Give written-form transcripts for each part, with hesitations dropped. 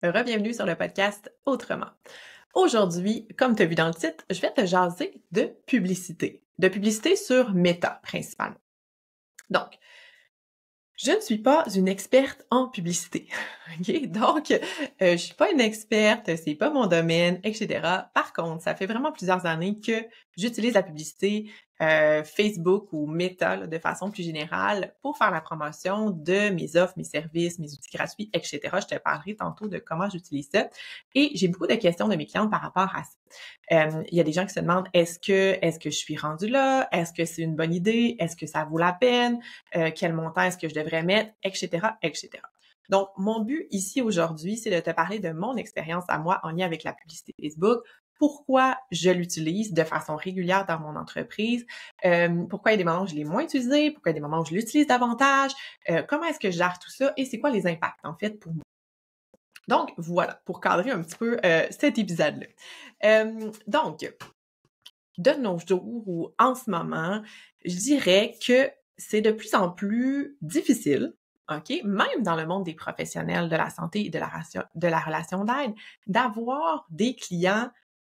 Re-bienvenue sur le podcast Autrement. Aujourd'hui, comme tu as vu dans le titre, je vais te jaser de publicité. De publicité sur Meta, principalement. Donc, je ne suis pas une experte en publicité. OK? Donc, je suis pas une experte, c'est pas mon domaine, etc. Par contre, ça fait vraiment plusieurs années que j'utilise la publicité Facebook ou Meta là, de façon plus générale pour faire la promotion de mes offres, mes services, mes outils gratuits, etc. Je te parlerai tantôt de comment j'utilise ça. Et j'ai beaucoup de questions de mes clientes par rapport à ça. Il y a des gens qui se demandent est-ce que je suis rendue là? Est-ce que c'est une bonne idée? Est-ce que ça vaut la peine? Quel montant est-ce que je devrais mettre? Etc., etc. Donc, mon but ici aujourd'hui, c'est de te parler de mon expérience à moi en lien avec la publicité Facebook, pourquoi je l'utilise de façon régulière dans mon entreprise, pourquoi il y a des moments où je l'ai moins utilisé, pourquoi il y a des moments où je l'utilise davantage, comment est-ce que je gère tout ça et c'est quoi les impacts en fait pour moi. Donc, voilà, pour cadrer un petit peu cet épisode-là. Donc, de nos jours ou en ce moment, je dirais que c'est de plus en plus difficile, OK, même dans le monde des professionnels de la santé et de la relation d'aide, d'avoir des clients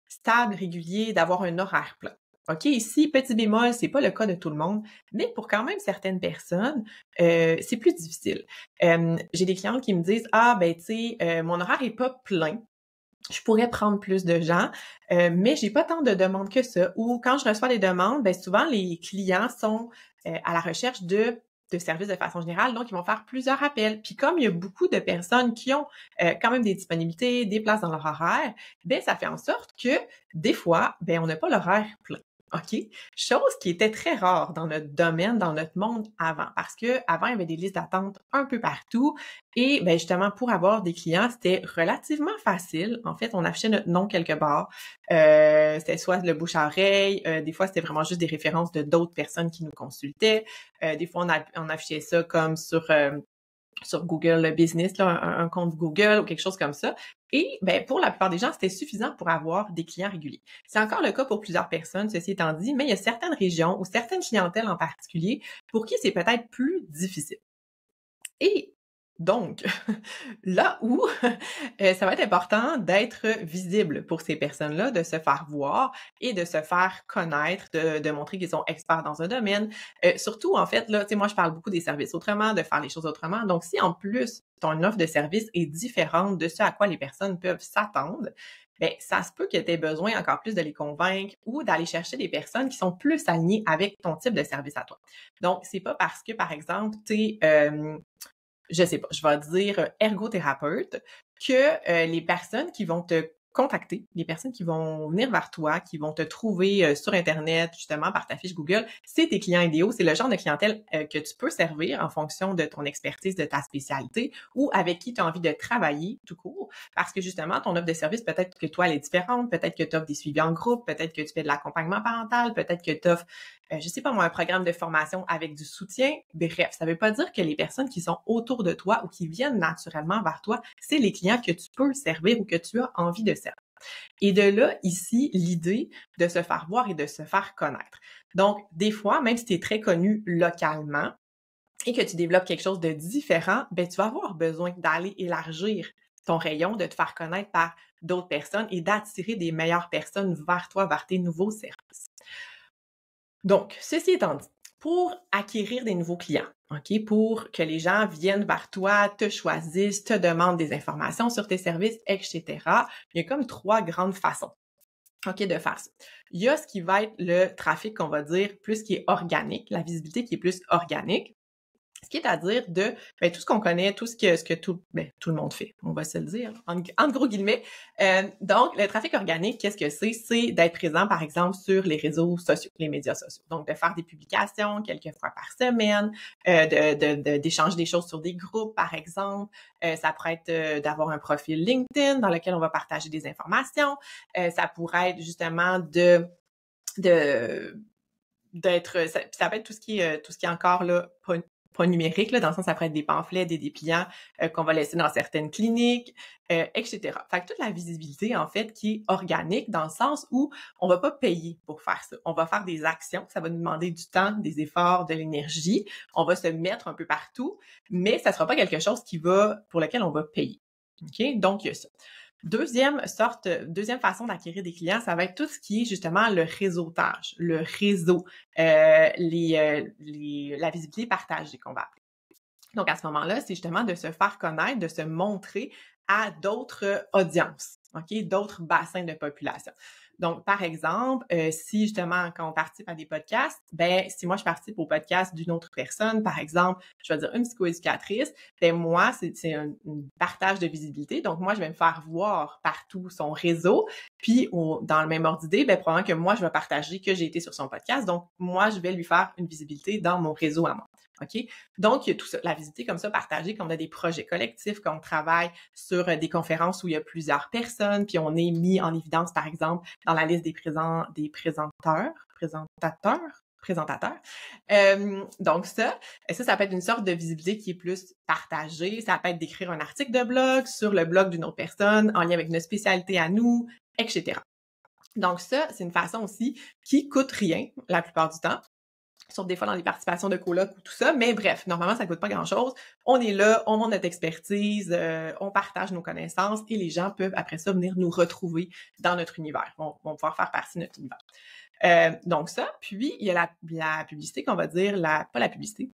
stables, réguliers, d'avoir un horaire plein. OK, ici, petit bémol, c'est pas le cas de tout le monde, mais pour quand même certaines personnes, c'est plus difficile. J'ai des clientes qui me disent « Ah, ben tu sais, mon horaire est pas plein, je pourrais prendre plus de gens, mais j'ai pas tant de demandes que ça. » Ou quand je reçois des demandes, ben souvent les clients sont à la recherche de services de façon générale, donc ils vont faire plusieurs appels. Puis comme il y a beaucoup de personnes qui ont quand même des disponibilités, des places dans leur horaire, ben ça fait en sorte que des fois, ben on n'a pas l'horaire plein. OK? Chose qui était très rare dans notre domaine, dans notre monde avant. Parce que avant, il y avait des listes d'attente un peu partout. Et ben justement, pour avoir des clients, c'était relativement facile. En fait, on affichait notre nom quelque part. C'était soit le bouche à oreille, des fois, c'était vraiment juste des références de d'autres personnes qui nous consultaient. Des fois, on affichait ça comme sur Google Business, là, un compte Google ou quelque chose comme ça. Et ben pour la plupart des gens, c'était suffisant pour avoir des clients réguliers. C'est encore le cas pour plusieurs personnes, ceci étant dit, mais il y a certaines régions ou certaines clientèles en particulier pour qui c'est peut-être plus difficile. Et donc, là où ça va être important d'être visible pour ces personnes-là, de se faire voir et de se faire connaître, de montrer qu'ils sont experts dans un domaine. Surtout, en fait, là, tu sais, moi, je parle beaucoup des services autrement, de faire les choses autrement. Donc, si en plus, ton offre de service est différente de ce à quoi les personnes peuvent s'attendre, ben ça se peut que tu aies besoin encore plus de les convaincre ou d'aller chercher des personnes qui sont plus alignées avec ton type de service à toi. Donc, c'est pas parce que, par exemple, tu sais, je sais pas, je vais dire ergothérapeute, que les personnes qui vont te contacter, les personnes qui vont venir vers toi, qui vont te trouver sur Internet, justement, par ta fiche Google, c'est tes clients idéaux, c'est le genre de clientèle que tu peux servir en fonction de ton expertise, de ta spécialité ou avec qui tu as envie de travailler tout court. Parce que justement, ton offre de service, peut-être que toi, elle est différente, peut-être que tu offres des suivis en groupe, peut-être que tu fais de l'accompagnement parental, peut-être que tu offres je sais pas moi, un programme de formation avec du soutien. Bref, ça veut pas dire que les personnes qui sont autour de toi ou qui viennent naturellement vers toi, c'est les clients que tu peux servir ou que tu as envie de servir. Et de là, ici, l'idée de se faire voir et de se faire connaître. Donc, des fois, même si tu es très connu localement et que tu développes quelque chose de différent, ben tu vas avoir besoin d'aller élargir ton rayon, de te faire connaître par d'autres personnes et d'attirer des meilleures personnes vers toi, vers tes nouveaux services. Donc, ceci étant dit, pour acquérir des nouveaux clients, OK, pour que les gens viennent vers toi, te choisissent, te demandent des informations sur tes services, etc., il y a comme 3 grandes façons, OK, de faire ça. Il y a ce qui va être le trafic qu'on va dire plus qui est organique, la visibilité qui est plus organique. Ce qui est à dire de tout ce qu'on connaît, tout ce que tout le monde fait, on va se le dire, entre gros guillemets. Donc, le trafic organique, qu'est-ce que c'est? C'est d'être présent, par exemple, sur les réseaux sociaux, les médias sociaux. Donc, de faire des publications quelques fois par semaine, d'échanger des choses sur des groupes, par exemple. Ça pourrait être d'avoir un profil LinkedIn dans lequel on va partager des informations. Ça pourrait être justement d'être ça peut être tout ce qui est encore là pas numérique, là, dans le sens ça pourrait être des pamphlets, des dépliants qu'on va laisser dans certaines cliniques, etc. Fait que toute la visibilité, en fait, qui est organique dans le sens où on va pas payer pour faire ça. On va faire des actions, ça va nous demander du temps, des efforts, de l'énergie. On va se mettre un peu partout, mais ça sera pas quelque chose pour lequel on va payer. OK? Donc, il y a ça. Deuxième façon d'acquérir des clients, ça va être tout ce qui est justement le réseautage, le réseau, la visibilité partagée qu'on va appeler. Donc, à ce moment-là, c'est justement de se faire connaître, de se montrer à d'autres audiences, OK? D'autres bassins de population. Donc, par exemple, si justement, quand on participe à des podcasts, ben si moi je participe au podcast d'une autre personne, par exemple, je vais dire une psychoéducatrice, ben moi, c'est un partage de visibilité. Donc, moi, je vais me faire voir partout son réseau. Puis, dans le même ordre d'idée, ben probablement que moi, je vais partager que j'ai été sur son podcast. Donc, moi, je vais lui faire une visibilité dans mon réseau à moi. OK? Donc, il y a tout ça, la visibilité comme ça partagée, quand on a des projets collectifs, quand on travaille sur des conférences où il y a plusieurs personnes, puis on est mis en évidence, par exemple, dans la liste des présentateurs. Donc ça peut être une sorte de visibilité qui est plus partagée. Ça peut être d'écrire un article de blog sur le blog d'une autre personne, en lien avec notre spécialité à nous, etc. Donc ça, c'est une façon aussi qui coûte rien la plupart du temps. Sauf des fois dans les participations de colocs ou tout ça, mais bref, normalement, ça coûte pas grand-chose. On est là, on montre notre expertise, on partage nos connaissances et les gens peuvent après ça venir nous retrouver dans notre univers, vont pouvoir faire partie de notre univers. Donc ça, puis il y a la publicité qu'on va dire, pas la publicité,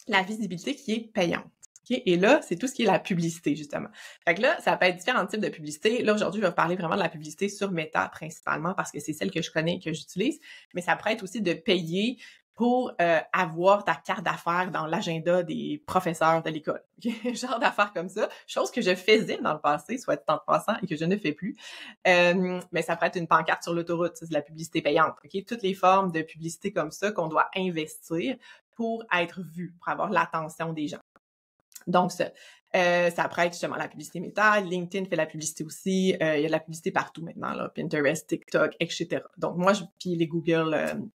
la visibilité qui est payante. Okay? Et là, c'est tout ce qui est la publicité, justement. Fait que là, ça peut être différents types de publicité. Là, aujourd'hui, je vais vous parler vraiment de la publicité sur Meta, principalement, parce que c'est celle que je connais et que j'utilise. Mais ça pourrait être aussi de payer pour avoir ta carte d'affaires dans l'agenda des professeurs de l'école. Okay? Genre d'affaires comme ça. Chose que je faisais dans le passé, soit de temps passant, et que je ne fais plus. Mais ça pourrait être une pancarte sur l'autoroute, c'est de la publicité payante. Okay? Toutes les formes de publicité comme ça qu'on doit investir pour être vu, pour avoir l'attention des gens. Donc, ça pourrait être justement la publicité Meta. LinkedIn fait la publicité aussi. Il y a de la publicité partout maintenant, là, Pinterest, TikTok, etc. Donc, moi, puis les Google...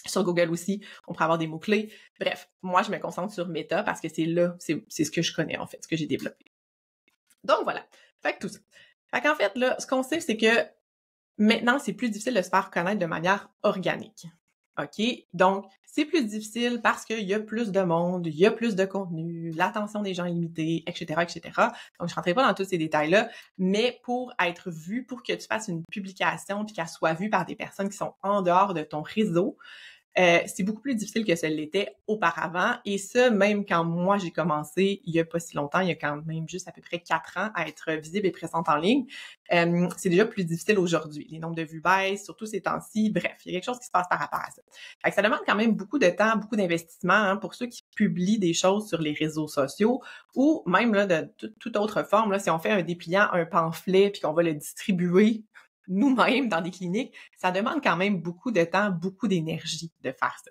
sur Google aussi, on pourrait avoir des mots-clés. Bref, moi, je me concentre sur Meta parce que c'est ce que je connais, en fait, ce que j'ai développé. Donc, voilà. Fait que tout ça. Fait qu'en fait, là, ce qu'on sait, c'est que maintenant, c'est plus difficile de se faire connaître de manière organique. OK? Donc, c'est plus difficile parce qu'il y a plus de monde, il y a plus de contenu, l'attention des gens est limitée, etc., etc. Donc, je rentrerai pas dans tous ces détails-là, mais pour être vu, pour que tu fasses une publication puis qu'elle soit vue par des personnes qui sont en dehors de ton réseau, c'est beaucoup plus difficile que ce l'était auparavant. Et ça, même quand moi, j'ai commencé, il y a pas si longtemps, il y a quand même juste à peu près 4 ans à être visible et présente en ligne, c'est déjà plus difficile aujourd'hui. Les nombres de vues baissent, surtout ces temps-ci. Bref, il y a quelque chose qui se passe par rapport à ça. Fait que ça demande quand même beaucoup de temps, beaucoup d'investissement hein, pour ceux qui publient des choses sur les réseaux sociaux ou même là de toute autre forme. Là, si on fait un dépliant, un pamphlet, puis qu'on va le distribuer nous-mêmes dans des cliniques, ça demande quand même beaucoup de temps, beaucoup d'énergie de faire ça.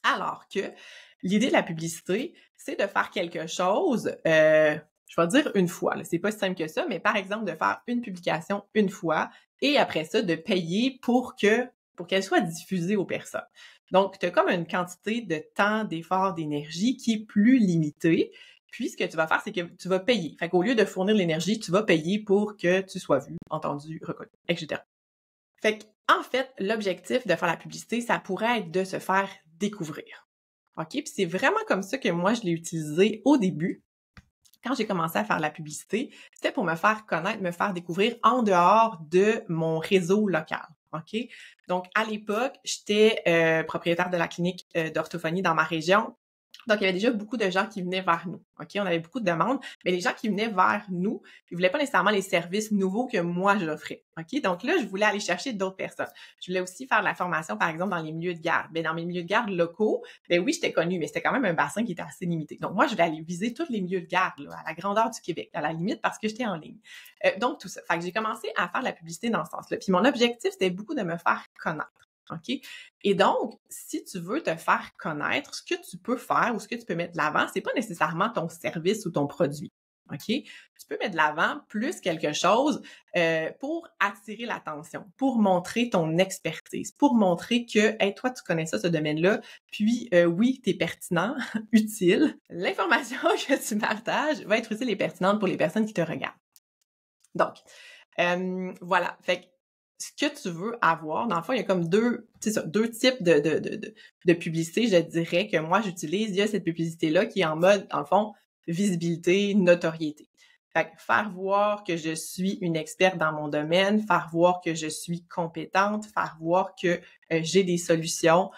Alors que l'idée de la publicité, c'est de faire quelque chose, je vais dire une fois, là, c'est pas si simple que ça, mais par exemple de faire une publication une fois et après ça de payer pour qu'elle soit diffusée aux personnes. Donc, tu as comme une quantité de temps, d'effort, d'énergie qui est plus limitée. Puis, ce que tu vas faire, c'est que tu vas payer. Fait qu'au lieu de fournir l'énergie, tu vas payer pour que tu sois vu, entendu, reconnu, etc. Fait qu'en fait, l'objectif de faire la publicité, ça pourrait être de se faire découvrir. OK? Puis c'est vraiment comme ça que moi, je l'ai utilisé au début. Quand j'ai commencé à faire la publicité, c'était pour me faire connaître, me faire découvrir en dehors de mon réseau local. OK? Donc, à l'époque, j'étais propriétaire de la clinique d'orthophonie dans ma région. Donc, il y avait déjà beaucoup de gens qui venaient vers nous. OK? On avait beaucoup de demandes, mais les gens qui venaient vers nous, ils voulaient pas nécessairement les services nouveaux que moi, j'offrais. OK? Donc là, je voulais aller chercher d'autres personnes. Je voulais aussi faire de la formation, par exemple, dans les milieux de garde. Dans mes milieux de garde locaux, oui, j'étais connue, mais c'était quand même un bassin qui était assez limité. Donc, moi, je voulais aller viser tous les milieux de garde, là, à la grandeur du Québec, à la limite, parce que j'étais en ligne. Donc, tout ça. Fait que j'ai commencé à faire de la publicité dans ce sens-là. Puis mon objectif, c'était beaucoup de me faire connaître. OK? Et donc, si tu veux te faire connaître, ce que tu peux faire ou ce que tu peux mettre de l'avant, c'est pas nécessairement ton service ou ton produit. OK? Tu peux mettre de l'avant plus quelque chose pour attirer l'attention, pour montrer ton expertise, pour montrer que, hey, toi, tu connais ça, ce domaine-là, puis oui, t'es pertinent, utile. L'information que tu partages va être utile et pertinente pour les personnes qui te regardent. Donc, voilà. Fait que ce que tu veux avoir, dans le fond, il y a comme deux types de publicité, je dirais, que moi, j'utilise. Il y a cette publicité-là qui est en mode, dans le fond, visibilité, notoriété. Fait que faire voir que je suis une experte dans mon domaine, faire voir que je suis compétente, faire voir que j'ai des solutions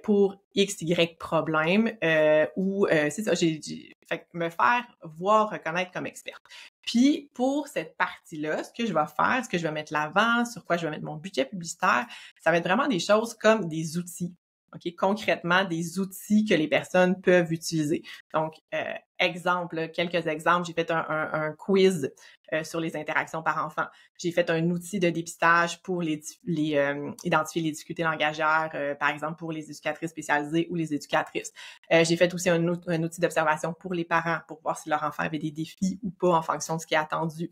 pour X, Y problème c'est ça, fait que me faire voir, reconnaître comme experte. Puis pour cette partie-là, ce que je vais faire, ce que je vais mettre l'avant, sur quoi je vais mettre mon budget publicitaire, ça va être vraiment des choses comme des outils. OK, concrètement, des outils que les personnes peuvent utiliser. Donc, exemple, quelques exemples, j'ai fait un quiz sur les interactions par enfant. J'ai fait un outil de dépistage pour identifier les difficultés langagières, par exemple pour les éducatrices spécialisées ou les éducatrices. J'ai fait aussi un outil d'observation pour les parents pour voir si leur enfant avait des défis ou pas en fonction de ce qui est attendu.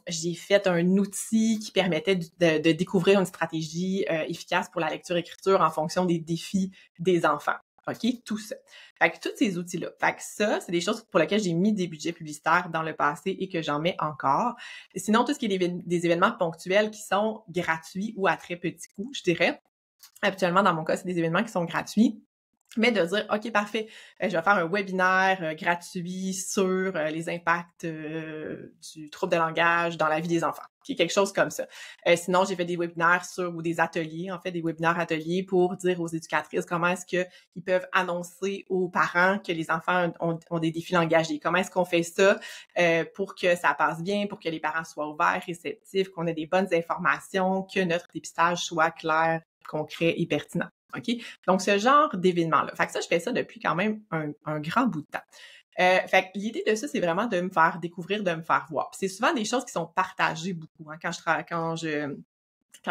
J'ai fait un outil qui permettait de découvrir une stratégie efficace pour la lecture-écriture en fonction des défis des enfants. OK? Tout ça. Fait que tous ces outils-là. Fait que ça, c'est des choses pour lesquelles j'ai mis des budgets publicitaires dans le passé et que j'en mets encore. Et sinon, tout ce qui est des événements ponctuels qui sont gratuits ou à très petit coût, je dirais. Habituellement, dans mon cas, c'est des événements qui sont gratuits. Mais de dire, OK, parfait, je vais faire un webinaire gratuit sur les impacts du trouble de langage dans la vie des enfants, qui est quelque chose comme ça. Sinon, j'ai fait des webinaires ou des ateliers, en fait, des webinaires ateliers pour dire aux éducatrices comment est-ce qu'ils peuvent annoncer aux parents que les enfants ont des défis langagiers. Comment est-ce qu'on fait ça pour que ça passe bien, pour que les parents soient ouverts, réceptifs, qu'on ait des bonnes informations, que notre dépistage soit clair, concret et pertinent. OK? Donc, ce genre d'événement-là. Fait que ça, je fais ça depuis quand même un grand bout de temps. Fait que l'idée de ça, c'est vraiment de me faire découvrir, de me faire voir. Puis c'est souvent des choses qui sont partagées beaucoup. Hein, quand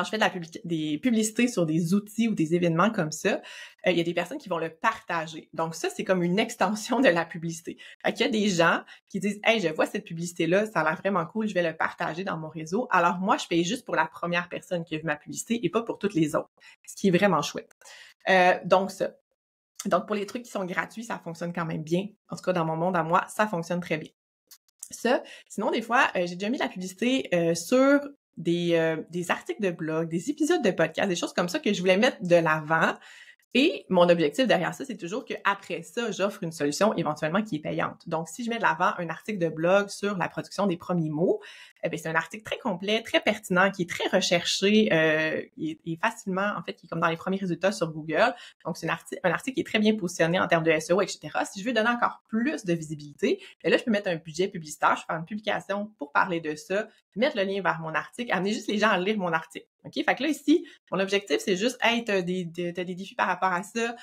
je fais des publicités sur des outils ou des événements comme ça, il y a des personnes qui vont le partager. Donc ça, c'est comme une extension de la publicité. Fait qu'il y a des gens qui disent « Hey, je vois cette publicité-là, ça a l'air vraiment cool, je vais le partager dans mon réseau. » Alors moi, je paye juste pour la première personne qui a vu ma publicité et pas pour toutes les autres, ce qui est vraiment chouette. Donc pour les trucs qui sont gratuits, ça fonctionne quand même bien. En tout cas, dans mon monde à moi, ça fonctionne très bien. Ça, sinon, des fois, j'ai déjà mis de la publicité sur des articles de blog, des épisodes de podcast, des choses comme ça que je voulais mettre de l'avant. Et mon objectif derrière ça, c'est toujours qu'après ça, j'offre une solution éventuellement qui est payante. Donc, si je mets de l'avant un article de blog sur la production des premiers mots, c'est un article très complet, très pertinent, qui est très recherché, et facilement, en fait, qui est comme dans les premiers résultats sur Google. Donc, c'est un article qui est très bien positionné en termes de SEO, etc. Si je veux donner encore plus de visibilité, là, je peux mettre un budget publicitaire, je peux faire une publication pour parler de ça, mettre le lien vers mon article, amener juste les gens à lire mon article. OK? Fait que là, ici, mon objectif, c'est juste, hey, t'as des défis par rapport à ça,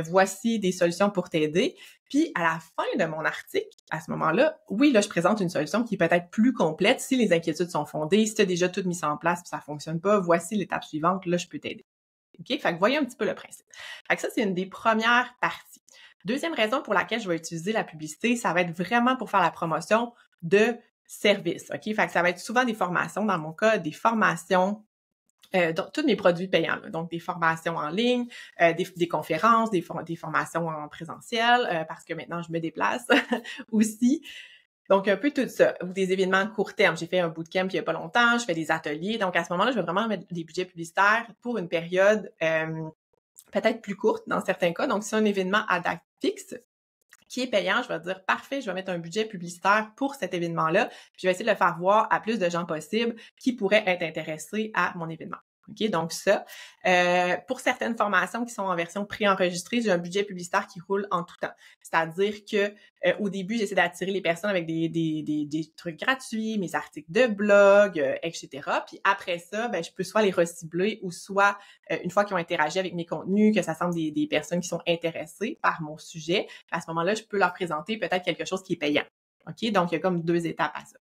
voici des solutions pour t'aider. Puis, à la fin de mon article, à ce moment-là, oui, là, je présente une solution qui est peut-être plus complète si les inquiétudes sont fondées, si tu as déjà tout mis ça en place puis ça fonctionne pas, voici l'étape suivante, là, je peux t'aider. OK? Fait que voyez un petit peu le principe. Fait que ça, c'est une des premières parties. Deuxième raison pour laquelle je vais utiliser la publicité, ça va être vraiment pour faire la promotion de services. OK? Fait que ça va être souvent des formations, dans mon cas, des formations donc, tous mes produits payants, là. Donc des formations en ligne, des conférences, des formations en présentiel, parce que maintenant je me déplace aussi. Donc un peu tout ça, ou des événements court terme. J'ai fait un bootcamp il y a pas longtemps, je fais des ateliers. Donc à ce moment-là, je vais vraiment mettre des budgets publicitaires pour une période peut-être plus courte dans certains cas. Donc c'est un événement à date fixe qui est payant, je vais dire parfait, je vais mettre un budget publicitaire pour cet événement-là, puis je vais essayer de le faire voir à plus de gens possible qui pourraient être intéressés à mon événement. OK, donc ça. Pour certaines formations qui sont en version préenregistrée, j'ai un budget publicitaire qui roule en tout temps. C'est-à-dire que au début, j'essaie d'attirer les personnes avec des trucs gratuits, mes articles de blog, etc. Puis après ça, je peux soit les recibler ou soit, une fois qu'ils ont interagi avec mes contenus, que ça semble des personnes qui sont intéressées par mon sujet, à ce moment-là, je peux leur présenter peut-être quelque chose qui est payant. OK? Donc, il y a comme 2 étapes à ça.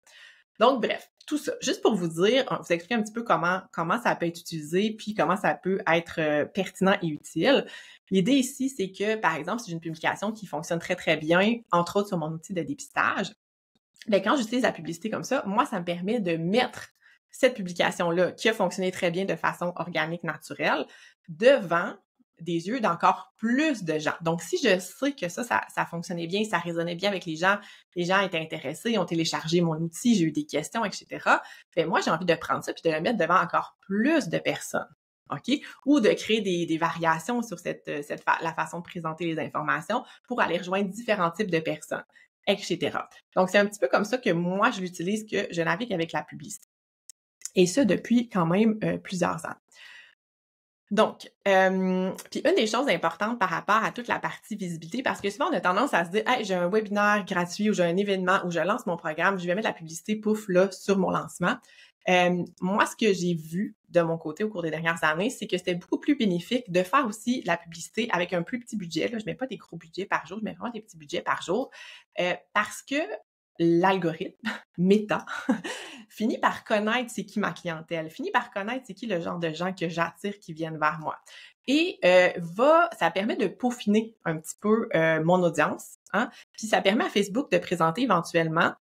Donc, bref, tout ça, juste pour vous dire, vous expliquer un petit peu comment ça peut être utilisé, puis comment ça peut être pertinent et utile. L'idée ici, c'est que, par exemple, si j'ai une publication qui fonctionne très, très bien, entre autres sur mon outil de dépistage, quand j'utilise la publicité comme ça, moi, ça me permet de mettre cette publication-là, qui a fonctionné très bien de façon organique, naturelle, devant des yeux d'encore plus de gens. Donc, si je sais que ça fonctionnait bien, ça résonnait bien avec les gens étaient intéressés, ont téléchargé mon outil, j'ai eu des questions, etc., moi, j'ai envie de prendre ça puis de le mettre devant encore plus de personnes. OK? Ou de créer des variations sur la façon de présenter les informations pour aller rejoindre différents types de personnes. etc. Donc, c'est un petit peu comme ça que moi, je l'utilise, que je navigue avec la publicité. Et ça, depuis quand même plusieurs années. Donc, puis une des choses importantes par rapport à toute la partie visibilité, parce que souvent on a tendance à se dire « Hey, j'ai un webinaire gratuit ou j'ai un événement où je lance mon programme, je vais mettre la publicité, pouf, là, sur mon lancement. » Moi, ce que j'ai vu de mon côté au cours des dernières années, c'est que c'était beaucoup plus bénéfique de faire aussi la publicité avec un plus petit budget. Là, je mets pas des gros budgets par jour, je mets vraiment des petits budgets par jour, parce que l'algorithme, Meta, finit par connaître c'est qui ma clientèle, finit par connaître c'est qui le genre de gens que j'attire qui viennent vers moi. Et ça permet de peaufiner un petit peu mon audience, hein? Puis ça permet à Facebook de présenter éventuellement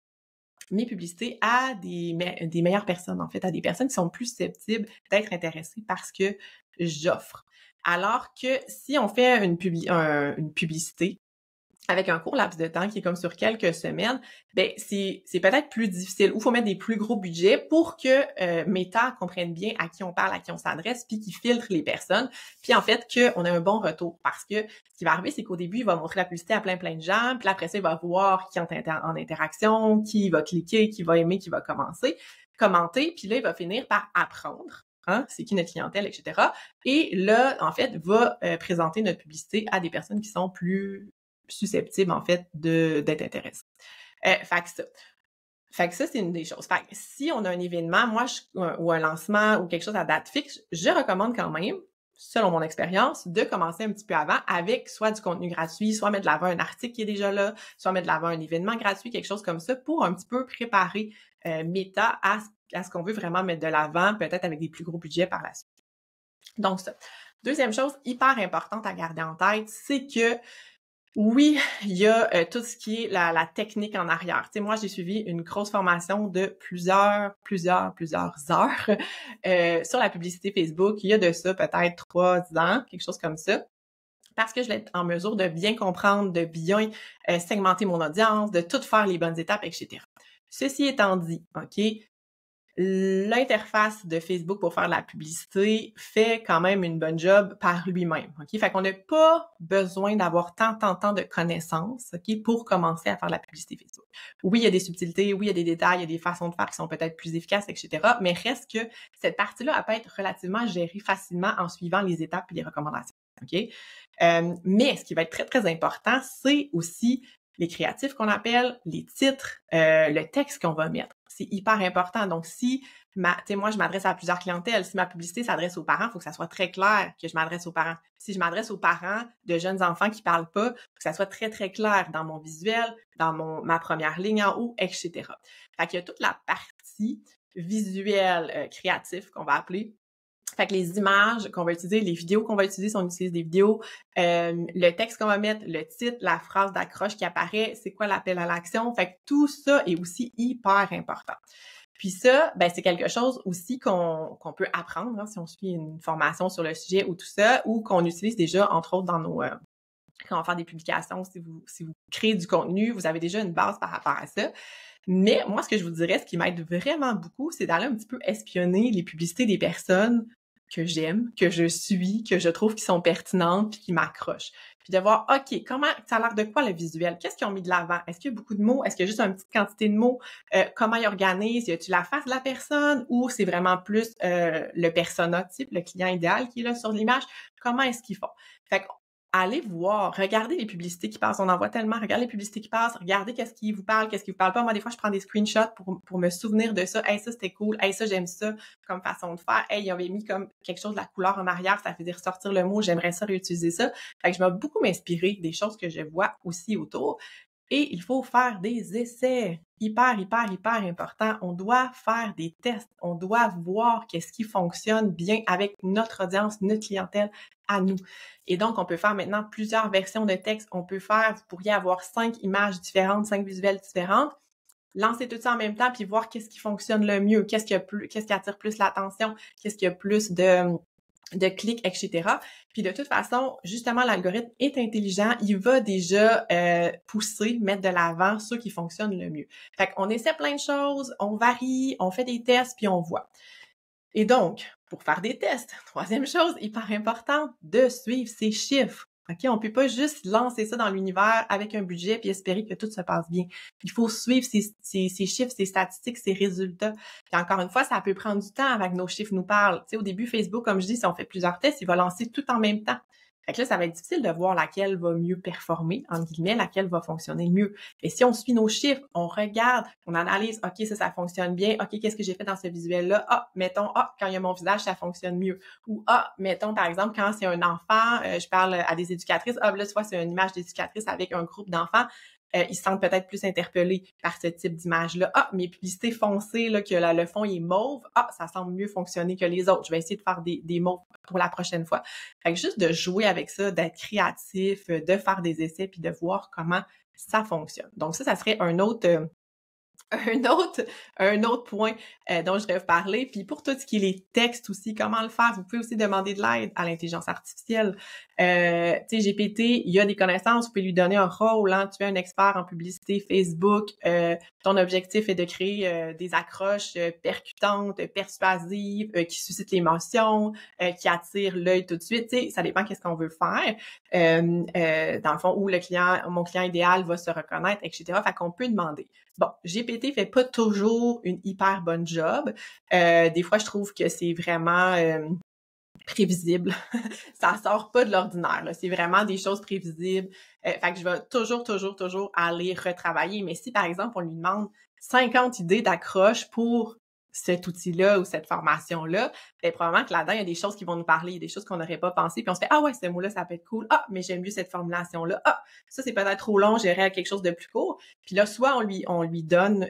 mes publicités à des meilleures personnes, en fait, à des personnes qui sont plus susceptibles d'être intéressées par ce que j'offre. Alors que si on fait une publicité avec un court laps de temps qui est comme sur quelques semaines, ben c'est peut-être plus difficile, ou il faut mettre des plus gros budgets pour que Meta comprenne bien à qui on parle, à qui on s'adresse, puis qu'il filtre les personnes, puis en fait qu'on a un bon retour. Parce que ce qui va arriver, c'est qu'au début, il va montrer la publicité à plein de gens, puis après ça, il va voir qui est en interaction, qui va cliquer, qui va aimer, qui va commenter, puis là, il va finir par apprendre. Hein, c'est qui notre clientèle, etc. Et là, en fait, va présenter notre publicité à des personnes qui sont plus susceptibles, en fait, d'être intéressés. Fait que ça, c'est une des choses. Fait que si on a un événement, ou un lancement ou quelque chose à date fixe, je recommande quand même, selon mon expérience, de commencer un petit peu avant avec soit du contenu gratuit, soit mettre de l'avant un article qui est déjà là, soit mettre de l'avant un événement gratuit, quelque chose comme ça, pour un petit peu préparer Meta à ce qu'on veut vraiment mettre de l'avant, peut-être avec des plus gros budgets par la suite. Donc ça. Deuxième chose hyper importante à garder en tête, c'est que oui, il y a tout ce qui est la technique en arrière. Tu sais, moi, j'ai suivi une grosse formation de plusieurs heures sur la publicité Facebook. Il y a de ça peut-être 3 ans, quelque chose comme ça. Parce que je vais être en mesure de bien comprendre, de bien segmenter mon audience, de tout faire les bonnes étapes, etc. Ceci étant dit, OK, l'interface de Facebook pour faire de la publicité fait quand même une bonne job par lui-même, OK? Fait qu'on n'a pas besoin d'avoir tant de connaissances, OK, pour commencer à faire de la publicité Facebook. Oui, il y a des subtilités, oui, il y a des détails, il y a des façons de faire qui sont peut-être plus efficaces, etc., mais reste que cette partie-là, elle peut être relativement gérée facilement en suivant les étapes et les recommandations, OK? Mais ce qui va être très important, c'est aussi les créatifs qu'on appelle, les titres, le texte qu'on va mettre. C'est hyper important. Donc, si moi, je m'adresse à plusieurs clientèles. Si ma publicité s'adresse aux parents, il faut que ça soit très clair que je m'adresse aux parents. Si je m'adresse aux parents de jeunes enfants qui parlent pas, il faut que ça soit très clair dans mon visuel, dans ma première ligne en haut, etc. Fait qu'il y a toute la partie visuelle, créative qu'on va appeler. Fait que les images qu'on va utiliser, les vidéos qu'on va utiliser, si on utilise des vidéos, le texte qu'on va mettre, le titre, la phrase d'accroche qui apparaît, c'est quoi l'appel à l'action. Fait que tout ça est aussi hyper important. Puis ça, ben c'est quelque chose aussi qu'on peut apprendre hein, si on suit une formation sur le sujet ou tout ça, ou qu'on utilise déjà, entre autres, dans nos quand on va faire des publications, si vous créez du contenu, vous avez déjà une base par rapport à ça. Mais moi, ce que je vous dirais, ce qui m'aide vraiment beaucoup, c'est d'aller un petit peu espionner les publicités des personnes que j'aime, que je suis, que je trouve qui sont pertinentes puis qui m'accrochent. Puis de voir, OK, comment ça a l'air de quoi le visuel? Qu'est-ce qu'ils ont mis de l'avant? Est-ce qu'il y a beaucoup de mots? Est-ce qu'il y a juste une petite quantité de mots? Comment ils organisent? Y a-tu la face de la personne? Ou c'est vraiment plus le persona type, le client idéal qui est là sur l'image? Comment est-ce qu'ils font? Fait que allez voir, regardez les publicités qui passent. On en voit tellement. Regardez les publicités qui passent. Regardez qu'est-ce qui vous parle, qu'est-ce qui vous parle pas. Moi, des fois, je prends des screenshots pour me souvenir de ça. Hey, ça, c'était cool. Hey, ça, j'aime ça comme façon de faire. Hey, ils avaient mis comme quelque chose de la couleur en arrière. Ça faisait ressortir le mot. J'aimerais ça réutiliser ça. Fait que je vais beaucoup m'inspirer des choses que je vois aussi autour. Et il faut faire des essais. Hyper important. On doit faire des tests. On doit voir qu'est-ce qui fonctionne bien avec notre audience, notre clientèle à nous. Et donc, on peut faire maintenant plusieurs versions de texte. Vous pourriez avoir 5 images différentes, 5 visuels différentes. Lancer tout ça en même temps puis voir qu'est-ce qui fonctionne le mieux, qu'est-ce qui attire plus l'attention, qu'est-ce qui a plus de clics, etc. Puis de toute façon, justement, l'algorithme est intelligent. Il va déjà pousser, mettre de l'avant ceux qui fonctionnent le mieux. Fait qu'on essaie plein de choses, on varie, on fait des tests, puis on voit. Et donc, pour faire des tests, troisième chose hyper importante, de suivre ses chiffres. OK? On peut pas juste lancer ça dans l'univers avec un budget puis espérer que tout se passe bien. Il faut suivre ces chiffres, ces statistiques, ces résultats. Puis encore une fois, ça peut prendre du temps avant que nos chiffres nous parlent. Tu sais, au début, Facebook, comme je dis, si on fait plusieurs tests, il va lancer tout en même temps. Fait que là, ça va être difficile de voir laquelle va mieux performer, entre guillemets, laquelle va fonctionner le mieux. Et si on suit nos chiffres, on regarde, on analyse, OK, ça fonctionne bien. OK, qu'est-ce que j'ai fait dans ce visuel-là? Ah, mettons, quand il y a mon visage, ça fonctionne mieux. Ou, mettons, par exemple, quand c'est un enfant, je parle à des éducatrices, là, tu vois, c'est une image d'éducatrice avec un groupe d'enfants. Ils se sentent peut-être plus interpellés par ce type d'image-là. Mes publicités foncées, là, que le fond est mauve, ça semble mieux fonctionner que les autres. Je vais essayer de faire des mauves pour la prochaine fois. Fait que juste de jouer avec ça, d'être créatif, de faire des essais, puis de voir comment ça fonctionne. Donc ça serait un autre point dont je voudrais vous parler. Puis pour tout ce qui est les textes aussi, comment le faire? Vous pouvez aussi demander de l'aide à l'intelligence artificielle. Tu sais, GPT, il y a des connaissances, vous pouvez lui donner un rôle. Hein? Tu es un expert en publicité Facebook. Ton objectif est de créer des accroches percutantes, persuasives, qui suscitent l'émotion, qui attirent l'œil tout de suite. Tu sais, ça dépend qu'est-ce qu'on veut faire. Dans le fond, où mon client idéal va se reconnaître, etc. Fait qu'on peut demander. Bon, GPT fait pas toujours une hyper bonne job. Des fois, je trouve que c'est vraiment prévisible. Ça sort pas de l'ordinaire, là. C'est vraiment des choses prévisibles. Fait que je vais toujours aller retravailler. Mais si, par exemple, on lui demande 50 idées d'accroche pour cet outil-là ou cette formation-là, bien, probablement que là-dedans, il y a des choses qui vont nous parler, il y a des choses qu'on n'aurait pas pensé, puis on se fait « Ah ouais, ce mot-là, ça peut être cool. Ah, mais j'aime mieux cette formulation-là. Ah, ça, c'est peut-être trop long, j'irai à quelque chose de plus court. » Puis là, soit on lui donne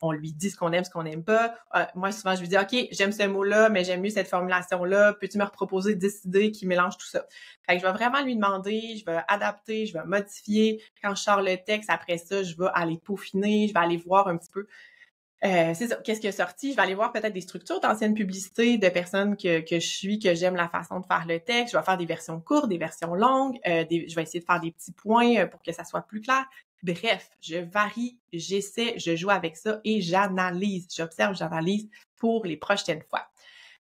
on lui dit ce qu'on aime pas. Moi, souvent, je lui dis « OK, j'aime ce mot-là, mais j'aime mieux cette formulation-là. Peux-tu me reproposer 10 idées qui mélangent tout ça? » Fait que je vais vraiment lui demander, je vais adapter, je vais modifier. Quand je sors le texte, après ça, je vais aller peaufiner, je vais aller voir un petit peu c'est ça, qu'est-ce qui est sorti? Je vais aller voir peut-être des structures d'anciennes publicités de personnes que je suis, que j'aime la façon de faire le texte. Je vais faire des versions courtes, des versions longues. Je vais essayer de faire des petits points pour que ça soit plus clair. Bref, je varie, j'essaie, je joue avec ça et j'analyse. J'observe, j'analyse pour les prochaines fois.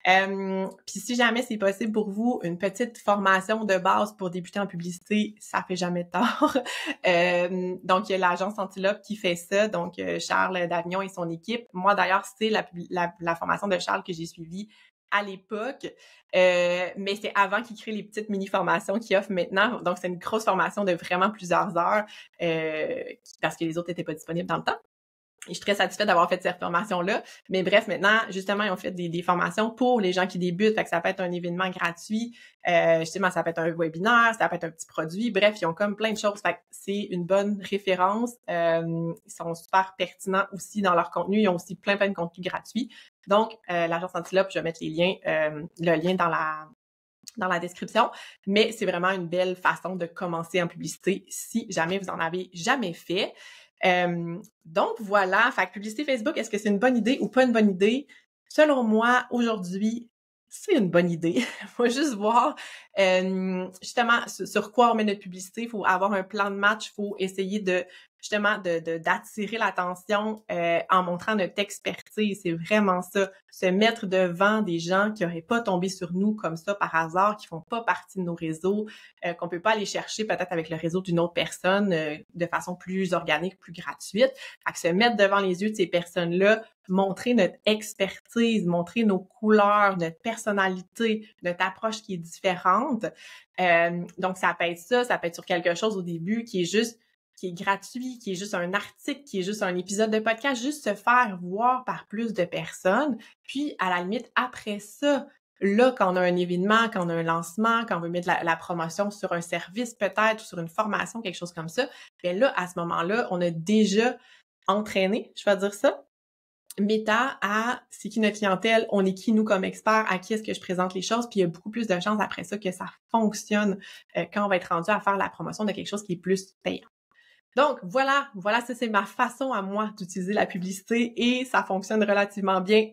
Puis si jamais c'est possible pour vous, une petite formation de base pour débuter en publicité, ça fait jamais tard. Donc, il y a l'agence Antilope qui fait ça, donc Charles Davignon et son équipe. Moi, d'ailleurs, c'est la formation de Charles que j'ai suivie à l'époque, mais c'est avant qu'il crée les petites mini-formations qu'il offre maintenant. Donc, c'est une grosse formation de vraiment plusieurs heures parce que les autres n'étaient pas disponibles dans le temps. Et je suis très satisfaite d'avoir fait cette formation-là. Mais bref, maintenant, justement, ils ont fait des formations pour les gens qui débutent. Fait que ça peut être un événement gratuit. Justement, ça peut être un webinaire, ça peut être un petit produit. Bref, ils ont comme plein de choses. Fait que c'est une bonne référence. Ils sont super pertinents aussi dans leur contenu. Ils ont aussi plein de contenus gratuits. Donc, l'agence Antilope, je vais mettre le lien dans la description, mais c'est vraiment une belle façon de commencer en publicité si jamais vous en avez jamais fait. Donc voilà, fait que publicité Facebook, est-ce que c'est une bonne idée ou pas une bonne idée? Selon moi, aujourd'hui, c'est une bonne idée. Faut juste voir justement sur quoi on met notre publicité. Il faut avoir un plan de match, il faut essayer d'attirer l'attention en montrant notre expertise. C'est vraiment ça. Se mettre devant des gens qui n'auraient pas tombé sur nous comme ça par hasard, qui font pas partie de nos réseaux, qu'on peut pas aller chercher peut-être avec le réseau d'une autre personne de façon plus organique, plus gratuite. Fait que se mettre devant les yeux de ces personnes-là, montrer notre expertise, montrer nos couleurs, notre personnalité, notre approche qui est différente. Donc, ça peut être sur quelque chose au début qui est gratuit, qui est juste un article, qui est juste un épisode de podcast, juste se faire voir par plus de personnes. Puis, à la limite, après ça, là, quand on a un événement, quand on a un lancement, quand on veut mettre la promotion sur un service peut-être ou sur une formation, quelque chose comme ça, bien là, à ce moment-là, on a déjà entraîné, je vais dire ça, Meta à c'est qui notre clientèle, on est qui nous comme experts, à qui est-ce que je présente les choses, puis il y a beaucoup plus de chances après ça que ça fonctionne quand on va être rendu à faire la promotion de quelque chose qui est plus payant. Donc voilà, ça c'est ma façon à moi d'utiliser la publicité et ça fonctionne relativement bien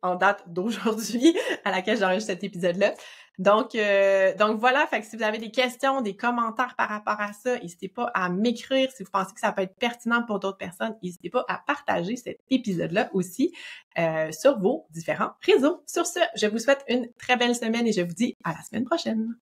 en date d'aujourd'hui à laquelle j'enregistre cet épisode-là. Donc voilà, fait que si vous avez des questions, des commentaires par rapport à ça, n'hésitez pas à m'écrire. Si vous pensez que ça peut être pertinent pour d'autres personnes, n'hésitez pas à partager cet épisode-là aussi sur vos différents réseaux. Sur ce, je vous souhaite une très belle semaine et je vous dis à la semaine prochaine.